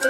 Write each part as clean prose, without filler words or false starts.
Hello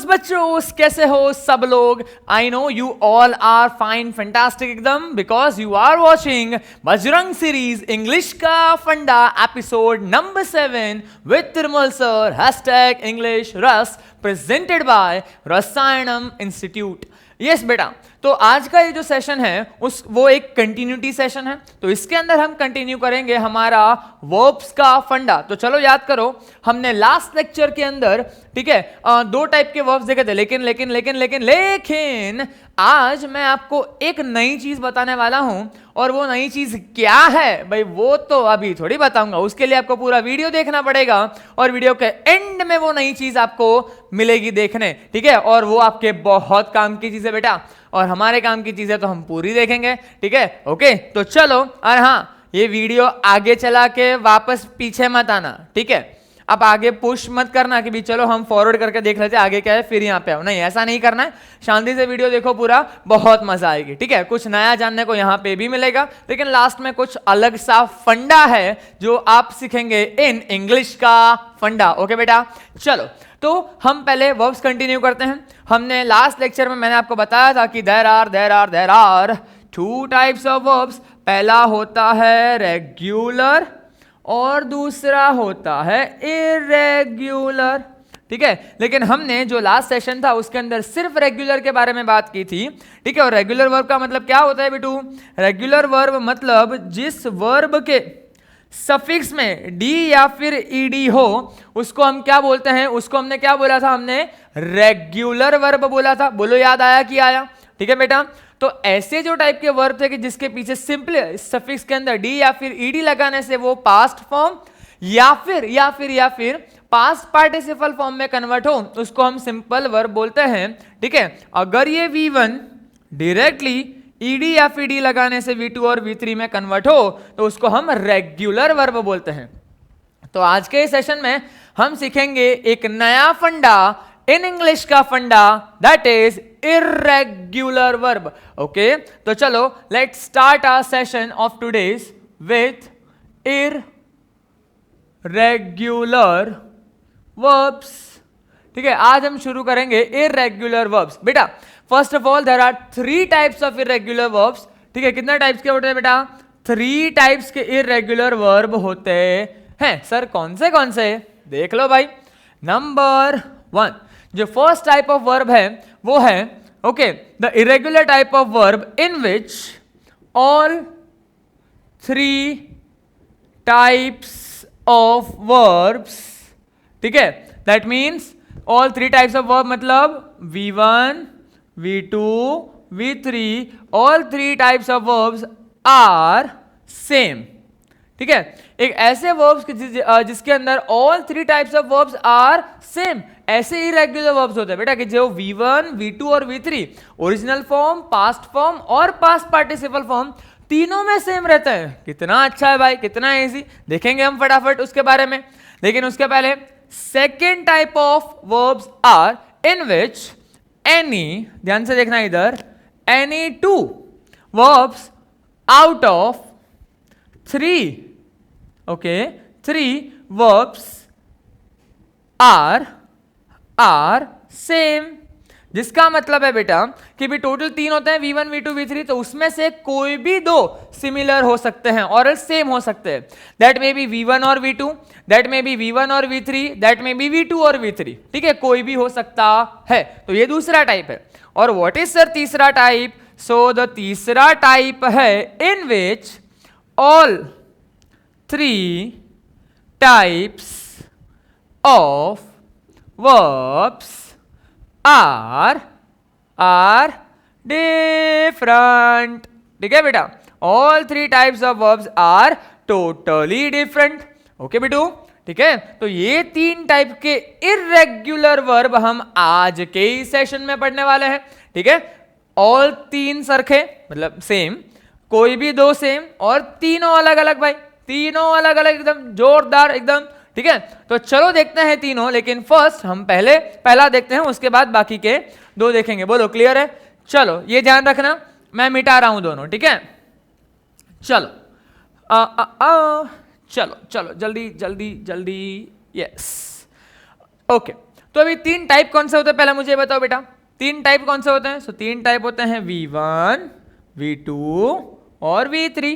बच्चों, कैसे हो सब लोग। I know you all are fine fantastic एकदम, because you are watching Bajrang series English का फंडा episode number 7 with Tirumal sir hashtag English Ras presented by Rasayanam institute. Yes बेटा, तो आज का ये जो सेशन है वो एक कंटिन्यूटी सेशन है। तो इसके अंदर हम कंटिन्यू करेंगे हमारा वर्ब्स का फंडा। तो चलो याद करो, हमने लास्ट लेक्चर के अंदर, ठीक है, दो टाइप के वर्ब्स देखे थे, लेकिन आज मैं आपको एक नई चीज बताने वाला हूं। और वो नई चीज क्या है भाई, वो तो अभी थोड़ी बताऊंगा, उसके लिए आपको पूरा वीडियो देखना पड़ेगा और वीडियो के एंड में वो नई चीज आपको मिलेगी देखने, ठीक है। और वो आपके बहुत काम की चीज है बेटा, और हमारे काम की चीजें तो हम पूरी देखेंगे, ठीक है। ओके, तो चलो। और हाँ, ये वीडियो आगे चला के वापस पीछे मत आना, ठीक है। अब आगे पुश मत करना कि भी चलो हम फॉरवर्ड करके देख लेते हैं आगे क्या है फिर यहाँ पे आओ, नहीं, ऐसा नहीं करना है। शांति से वीडियो देखो पूरा, बहुत मजा आएगी, ठीक है। कुछ नया जानने को यहाँ पे भी मिलेगा, लेकिन लास्ट में कुछ अलग सा फंडा है जो आप सीखेंगे इन इंग्लिश का फंडा। ओके बेटा, चलो। तो हम पहले वर्ब्स कंटिन्यू करते हैं। हमने लास्ट लेक्चर में मैंने आपको बताया था कि there are 2 types of verbs. पहला होता है रेगुलर और दूसरा होता है इरेग्युलर, ठीक है। लेकिन हमने जो लास्ट सेशन था उसके अंदर सिर्फ रेगुलर के बारे में बात की थी, ठीक है। और रेगुलर वर्ब का मतलब क्या होता है बेटू? रेगुलर वर्ब मतलब जिस वर्ब के सफिक्स में डी या फिर ईडी हो उसको हम क्या बोलते हैं? उसको हमने क्या बोला था? हमने रेगुलर वर्ब बोला था। बोलो, याद आया कि आया? ठीक है बेटा। तो ऐसे जो टाइप के वर्ब थे कि जिसके पीछे सिंपल सफिक्स के अंदर डी या फिर ईडी लगाने से वो पास्ट फॉर्म या फिर पास्ट पार्टिसिपल फॉर्म में कन्वर्ट हो, उसको हम सिंपल वर्ब बोलते हैं, ठीक है। अगर ये V1 डायरेक्टली ईडी या फिर डी लगाने से V2 और V3 में कन्वर्ट हो तो उसको हम रेगुलर वर्ब बोलते हैं। तो आज के सेशन में हम सीखेंगे एक नया फंडा इन इंग्लिश का फंडा, that is irregular verb. Okay, तो चलो let's start our session of today's with irregular verbs, ठीक है। आज हम शुरू करेंगे irregular verbs। बेटा, first of all there are 3 types of irregular verbs, ठीक है। कितने टाइप्स के होते हैं बेटा? 3 टाइप्स के irregular verb होते हैं। सर कौन से? देख लो भाई। नंबर 1, जो फर्स्ट टाइप ऑफ वर्ब है वो है, okay, the irregular type of verb in which all 3 types of verbs, ठीक है। That means all 3 types of verb मतलब V1, V2, V3, all 3 types of verbs are same, ठीक है। एक ऐसे वर्ब्स जिसके अंदर all 3 types of verbs are same, ऐसे इरेगुलर वर्ब्स होते हैं बेटा कि जो V1, V2 और V3 original form, past form और पास्ट पार्टिसिपल फॉर्म तीनों में सेम रहता है। कितना अच्छा है भाई, कितना इजी। देखेंगे हम फटाफट उसके बारे में, लेकिन उसके पहले second type of verbs are in which any, ध्यान से देखना इधर, any 2 verbs out of 3, okay, 3 verbs are same। जिसका मतलब है बेटा कि भी टोटल 3 होते हैं, V1, V2, V3, तो उसमें से कोई भी 2 सिमिलर हो सकते हैं और सेम हो सकते हैं। दैट मे बी V1 और V2, that may be V1 और V3, that may be V2 और V3, ठीक है, कोई भी हो सकता है। तो ये दूसरा टाइप है। और व्हाट इज सर तीसरा टाइप? सो द तीसरा टाइप है इन which all 3 types of verbs are different, ठीक है बेटा। all 3 types of verbs are totally different, okay बेटू, ठीक है। तो ये 3 टाइप के irregular verb हम आज के ही सेशन में पढ़ने वाले हैं, ठीक है। all 3 सरखे मतलब सेम, कोई भी 2 सेम, और तीनों अलग अलग भाई, तीनों अलग अलग एकदम जोरदार एकदम, ठीक है। तो चलो देखते हैं तीनों, लेकिन फर्स्ट हम पहला देखते हैं, उसके बाद बाकी के 2 देखेंगे। बोलो क्लियर है? चलो ये ध्यान रखना, मैं मिटा रहा हूं दोनों, ठीक है। चलो चलो चलो जल्दी जल्दी जल्दी, यस ओके। तो अभी तीन टाइप कौन से होते हैं पहले मुझे बताओ बेटा, तीन टाइप कौन से होते हैं? सो तीन टाइप होते हैं V1, V2 और V3,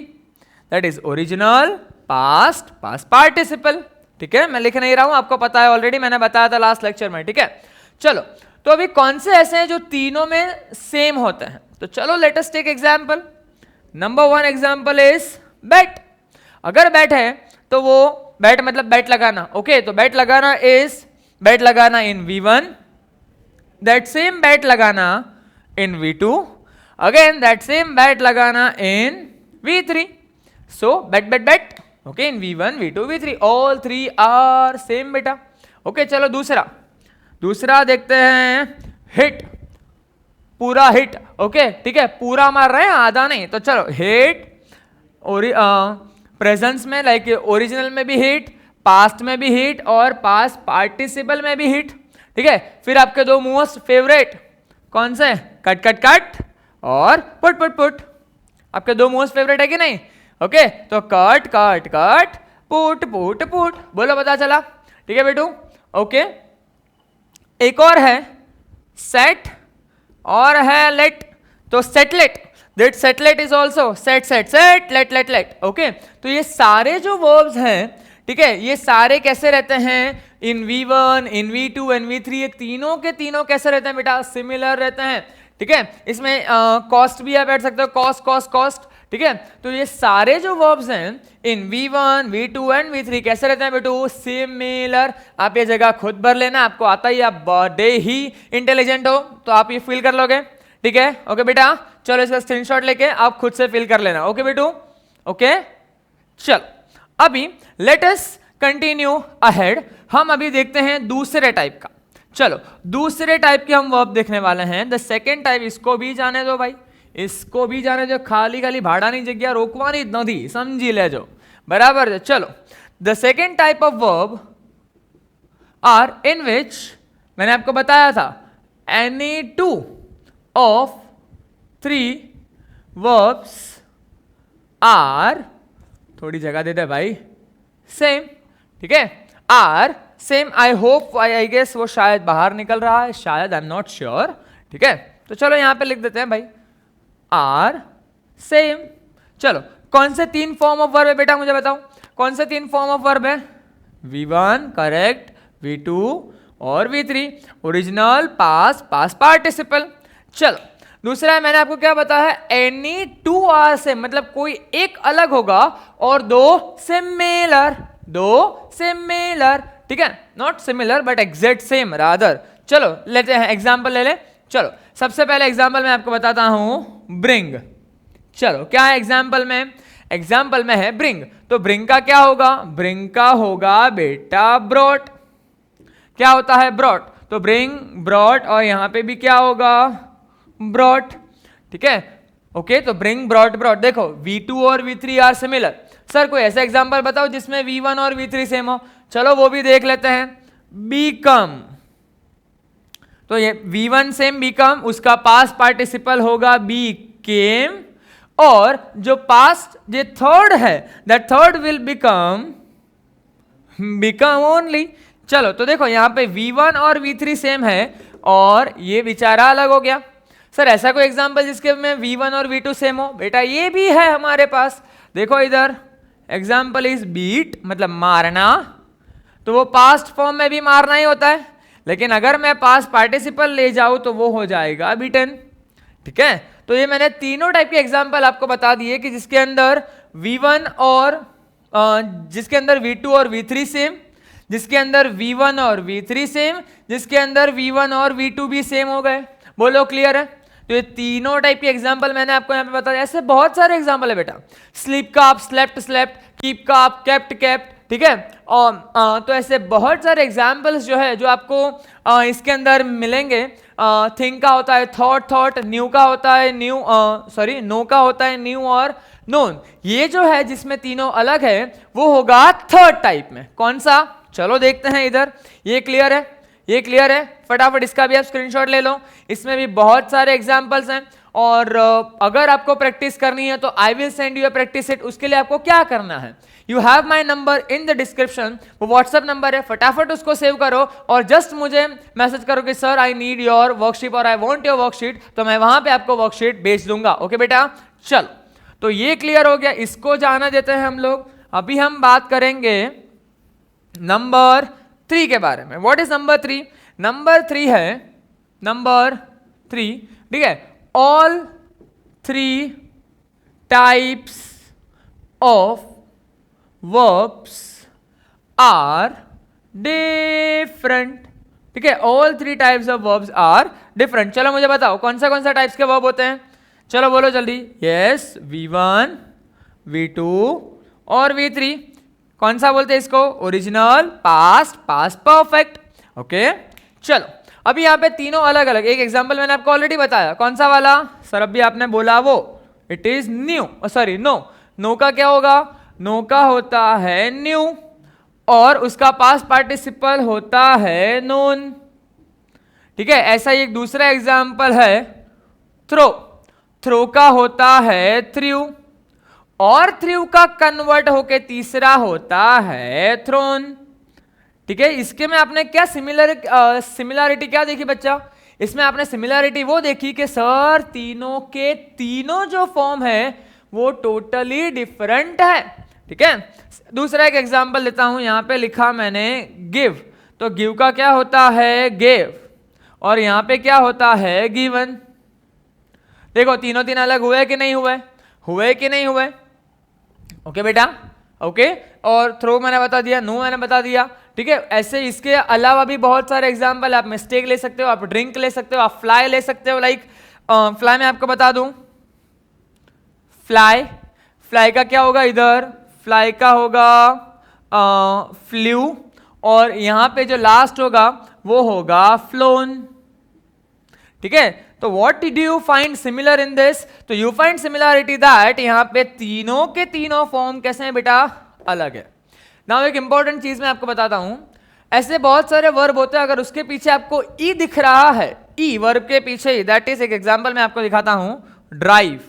that is original, past, past participle. ठीक है, मैं लिख नहीं रहा हूं, आपको पता है ऑलरेडी, मैंने बताया था लास्ट लेक्चर में। ठीक है, चलो तो अभी कौन से ऐसे हैं जो तीनों में सेम होते हैं? तो चलो let us take example. Number one example is bat. अगर बैट है तो वो बैट मतलब बैट लगाना, ओके तो बैट लगाना इज बैट लगाना इन V1, that same बैट लगाना in V2, again that same bat लगाना in V3, so bet okay in V1, V2, V3 all three are same बेटा। ओके चलो दूसरा देखते हैं, हिट, पूरा हिट, ओके ठीक है, पूरा मार रहे हैं आधा नहीं, तो चलो हिट प्रेजेंस में लाइक ओरिजिनल में भी हिट, पास्ट में भी हिट और पास्ट पार्टिसिपल में भी हिट। ठीक है, फिर आपके दो मोस्ट फेवरेट कौन से? कट कट कट और पुट पुट पुट, आपके दो मोस्ट फेवरेट है कि नहीं? ओके तो cut cut cut put put put, बोलो पता चला? ठीक है बेटू, ओके एक और है सेट और है लेट, तो set let, that set let is also set set set let let let. Okay तो ये सारे जो वर्ब्स हैं, ठीक है, ये सारे कैसे रहते हैं? इन V1, in V2 and V3, ये तीनों के तीनों कैसे रहते हैं बेटा? सिमिलर रहते हैं। ठीक है, इसमें कॉस्ट भी आप बैठ सकते हो, कॉस्ट कॉस्ट कॉस्ट। ठीक है, तो ये सारे जो वर्ब्स हैं इन V1, V2 एंड V3 कैसे रहते हैं बेटू? सिमिलर। आप ये जगह खुद भर लेना, आपको आता ही, आप बड़े ही इंटेलिजेंट हो तो आप ये फील कर लोगे। ठीक है, ओके बेटा चलो इसका स्क्रीनशॉट लेके आप खुद से फिल कर लेना। ओके बेटू, ओके चलो अभी लेट अस कंटिन्यू अहेड। हम अभी देखते हैं दूसरे टाइप का। चलो दूसरे टाइप के हम वर्ब देखने वाले हैं। द सेकेंड टाइप, इसको भी जाने दो भाई, इसको भी जाने दो, खाली खाली भाड़ा नहीं जगह रोकवानी नदी, समझी ले जो बराबर है। चलो the second type of verb are in which, मैंने आपको बताया था any two of three verbs are, थोड़ी जगह दे दे भाई, सेम। ठीक है, are same, I hope I guess वो शायद बाहर निकल रहा है, शायद, आई एम नॉट श्योर। ठीक है, तो चलो यहां पे लिख देते हैं भाई आर सेम। चलो कौन से तीन फॉर्म ऑफ वर्ब है बेटा मुझे बताओ, कौन से तीन फॉर्म ऑफ वर्ब है? V1 करेक्ट, V2 और V3, original, past, past participle. चलो दूसरा है, मैंने आपको क्या बताया है? एनी टू आर सेम, मतलब कोई एक अलग होगा और दो सिमिलर, दो सिमिलर। ठीक है, not similar but exact same rather. चलो लेते हैं एग्जांपल ले ले। चलो सबसे पहले एग्जांपल मैं आपको बताता हूं ब्रिंग। चलो क्या है एग्जांपल में? एग्जांपल में है ब्रिंग, तो ब्रिंग का क्या होगा? ब्रिंग का होगा बेटा ब्रॉट। क्या होता है? ब्रॉट। तो ब्रिंग, ब्रॉट और यहां पे भी क्या होगा? ब्रॉट। ठीक है, ओके तो ब्रिंग, ब्रॉट, ब्रॉट। देखो V2 और V3 आर सिमिलर। सर कोई ऐसा एग्जांपल बताओ जिसमें V1 और V3 सेम हो। चलो वो भी देख लेते हैं। बीकम, तो ये V1 सेम बीकम, उसका पास्ट पार्टिसिपल होगा बीकेम, और जो पास्ट जो थर्ड है that third will become only. चलो तो देखो यहां पे V1 और V3 सेम है और ये बेचारा अलग हो गया। सर ऐसा कोई एग्जांपल जिसके में V1 और V2 सेम हो? बेटा ये भी है हमारे पास, देखो इधर एग्जांपल इज बीट, मतलब मारना, तो वो पास्ट फॉर्म में भी मारना ही होता है, लेकिन अगर मैं पास्ट पार्टिसिपल ले जाऊं तो वो हो जाएगा बीटन। ठीक है, तो ये मैंने तीनों टाइप के एग्जांपल आपको बता दिए कि जिसके अंदर V1 और जिसके अंदर V2 और V3 सेम, जिसके अंदर V1 और V3 सेम, जिसके अंदर V1 और V2 भी सेम हो गए। बोलो क्लियर है? तो ये तीनों टाइप के एग्जांपल मैंने आपको यहाँ पे बताया। ऐसे बहुत सारे एग्जांपल है बेटा, स्लीप का आप स्लेप्ट स्लेप्ट, कीप का आप केप्ट केप्ट। ठीक है, और तो ऐसे बहुत सारे एग्जाम्पल्स जो है जो आपको इसके अंदर मिलेंगे। थिंक का होता है थॉट थॉट, न्यू का होता है न्यू, सॉरी नो का होता है न्यू और नोन। ये जो है जिसमें तीनों अलग है वो होगा थर्ड टाइप में। कौन सा? चलो देखते हैं इधर। ये क्लियर है? ये क्लियर है? फटाफट इसका भी आप स्क्रीनशॉट ले लो। इसमें भी बहुत सारे एग्जाम्पल्स हैं और अगर आपको प्रैक्टिस करनी है तो I will send you a practice set. उसके लिए आपको क्या करना है, you have my number in the description, वो व्हाट्सएप नंबर है, फटाफट उसको सेव करो और जस्ट मुझे मैसेज करो कि sir I need your worksheet और आई वांट योर वर्कशीट, तो मैं वहां पे आपको वर्कशीट भेज दूंगा। ओके बेटा, चलो तो ये क्लियर हो गया, इसको जाना देते हैं हम लोग। अभी हम बात करेंगे नंबर 3 के बारे में। What is number 3? नंबर 3 है, नंबर 3, ठीक है, all 3 types of verbs are different। ठीक है, all 3 types of verbs are different। चलो मुझे बताओ कौन सा टाइप्स के वर्ब होते हैं, चलो बोलो जल्दी। यस, V1, V2 और V3। कौन सा बोलते हैं इसको? Original, past, past perfect. Okay, चलो अभी यहाँ पे तीनों अलग अलग, एक एग्जांपल मैंने आपको ऑलरेडी बताया। कौन सा वाला सर? अभी आपने बोला वो, it is new, sorry no. No का क्या होगा? नो का होता है न्यू और उसका पास्ट पार्टिसिपल होता है नोन। ठीक है, ऐसा ही एक दूसरा एग्जांपल है थ्रो। थ्रो का होता है थ्रू और थ्रू का कन्वर्ट होके तीसरा होता है थ्रोन। ठीक है, इसके में आपने क्या सिमिलरिटी क्या देखी बच्चा? इसमें आपने सिमिलरिटी वो देखी कि सर तीनों के तीनों जो फॉर्म है वो टोटली डिफरेंट है। ठीक है, दूसरा एक एग्जांपल देता हूं, यहां पे लिखा मैंने गिव, तो गिव का क्या होता है? गेव, और यहां पे क्या होता है? गिवन। देखो तीनों तीन अलग हुए कि नहीं हुए? हुए कि नहीं हुए? ओके बेटा, ओके। और थ्रो मैंने बता दिया, नो मैंने बता दिया। ठीक है, ऐसे इसके अलावा भी बहुत सारे एग्जांपल, आप मिस्टेक ले सकते हो, आप ड्रिंक ले सकते हो, आप फ्लाई ले सकते हो। लाइक फ्लाई में आपको बता दूं, फ्लाई, फ्लाई का क्या होगा? इधर फ्लाई का होगा फ्लू और यहां पे जो लास्ट होगा वो होगा फ्लोन। ठीक है, तो what did you find similar in this? तो यू फाइंड सिमिलरिटी दैट यहां पे तीनों के तीनों फॉर्म कैसे हैं बेटा? अलग है। नाउ एक इंपॉर्टेंट चीज मैं आपको बताता हूं, ऐसे बहुत सारे वर्ब होते हैं, अगर उसके पीछे आपको ई दिख रहा है, ई वर्ब के पीछे, दैट इज, एक एग्जांपल मैं आपको दिखाता हूं, ड्राइव,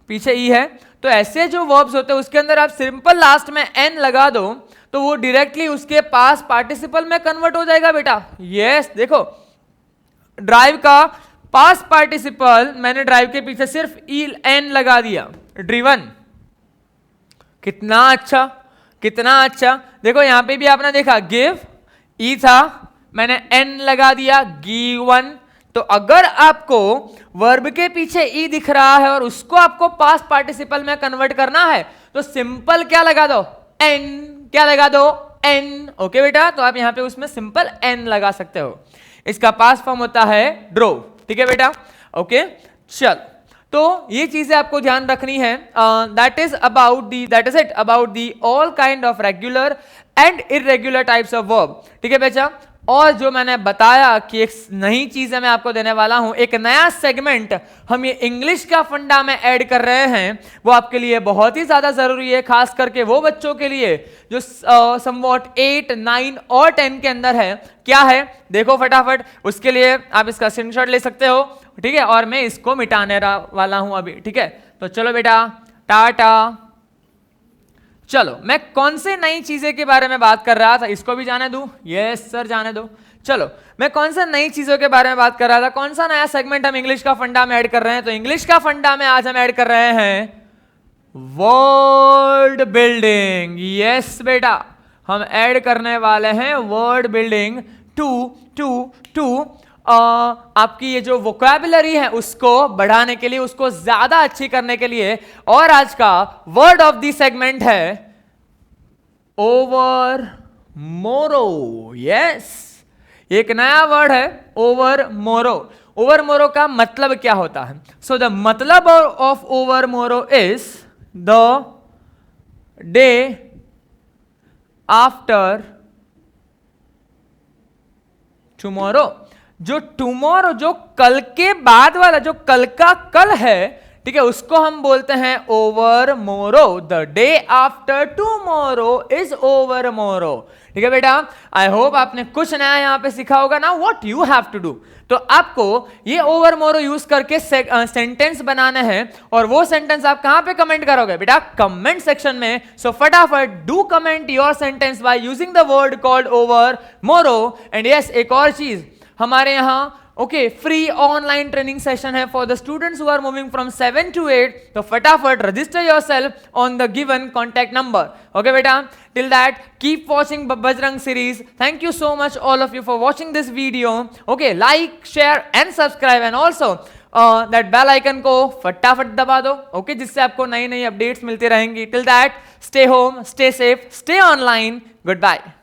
पीछे ई है, तो ऐसे जो वर्ब्स होते हैं उसके अंदर आप सिंपल लास्ट में एन लगा दो तो वो डायरेक्टली उसके पास पार्टिसिपल में कन्वर्ट हो जाएगा बेटा। यस, देखो ड्राइव का पास पार्टिसिपल मैंने ड्राइव के पीछे सिर्फ ई एन लगा दिया, ड्रिवन। कितना अच्छा, कितना अच्छा। देखो यहां पे भी आपने देखा गिव ई था, मैंने एन लगा दिया, गिवन। तो अगर आपको वर्ब के पीछे ई दिख रहा है और उसको आपको पास्ट पार्टिसिपल में कन्वर्ट करना है तो सिंपल क्या लगा दो? एन। क्या लगा दो? एन। ओके बेटा, तो आप यहां पे उसमें सिंपल एन लगा सकते हो। इसका पास्ट फॉर्म होता है ड्रोव। ठीक है बेटा, ओके। चल, तो ये चीजें आपको ध्यान रखनी है। That is it about the all kind of regular and irregular types of verb. ठीक है बेटा, और जो मैंने बताया कि एक नई चीज मैं आपको देने वाला हूं, एक नया सेगमेंट हम ये इंग्लिश का फंडा में ऐड कर रहे हैं, वो आपके लिए बहुत ही ज्यादा जरूरी है, खास करके वो बच्चों के लिए जो समवॉट 8, 9 और 10 के अंदर है। क्या है देखो फटाफट, उसके लिए आप इसका स्क्रीनशॉट ले सकते हो। ठीक है, और मैं इसको मिटाने वाला हूं अभी। ठीक है, तो चलो बेटा, टाटा। चलो, मैं कौन से नई चीजें के बारे में बात कर रहा था, इसको भी जाने दूं? यस सर, जाने दो। चलो, मैं कौन सा नई चीजों के बारे में बात कर रहा था, कौन सा नया सेगमेंट हम इंग्लिश का फंडा में ऐड कर रहे हैं? तो इंग्लिश का फंडा में आज हम ऐड कर रहे हैं वर्ड बिल्डिंग। यस बेटा, हम ऐड करने वाले हैं वर्ड बिल्डिंग टू आपकी ये जो वोकैबुलरी है उसको बढ़ाने के लिए, उसको ज्यादा अच्छी करने के लिए। और आज का वर्ड ऑफ द सेगमेंट है ओवर मोरो। यस, एक नया वर्ड है ओवर मोरो। ओवर मोरो का मतलब क्या होता है? सो द मतलब ऑफ ओवर मोरो is the day after tomorrow. जो टुमारो, जो कल के बाद वाला, जो कल का कल है, ठीक है, उसको हम बोलते हैं ओवर मोरो। The day after tomorrow is over मोरो। ठीक है बेटा, आई होप आपने कुछ नया यहां पे सीखा होगा ना। What you have to do, तो आपको ये ओवर मोरो यूज करके सेंटेंस बनाना है, और वो सेंटेंस आप कहां पे कमेंट करोगे बेटा? कमेंट सेक्शन में। सो फटाफट do comment your sentence by using the word called overmorrow. And yes, एक और चीज हमारे यहां फ्री ऑनलाइन ट्रेनिंग सेशन है for the students who are moving from 7 to 8। तो फटाफट register yourself on the given contact number. Okay बेटा, till that keep watching Bajrang series. Thank you so much all of you for watching this video. Okay, like, share and subscribe, and also that bell icon को फटाफट दबा दो, okay, जिससे आपको नई नई updates मिलती रहेंगी। Till that, stay home, stay safe, stay online. Goodbye.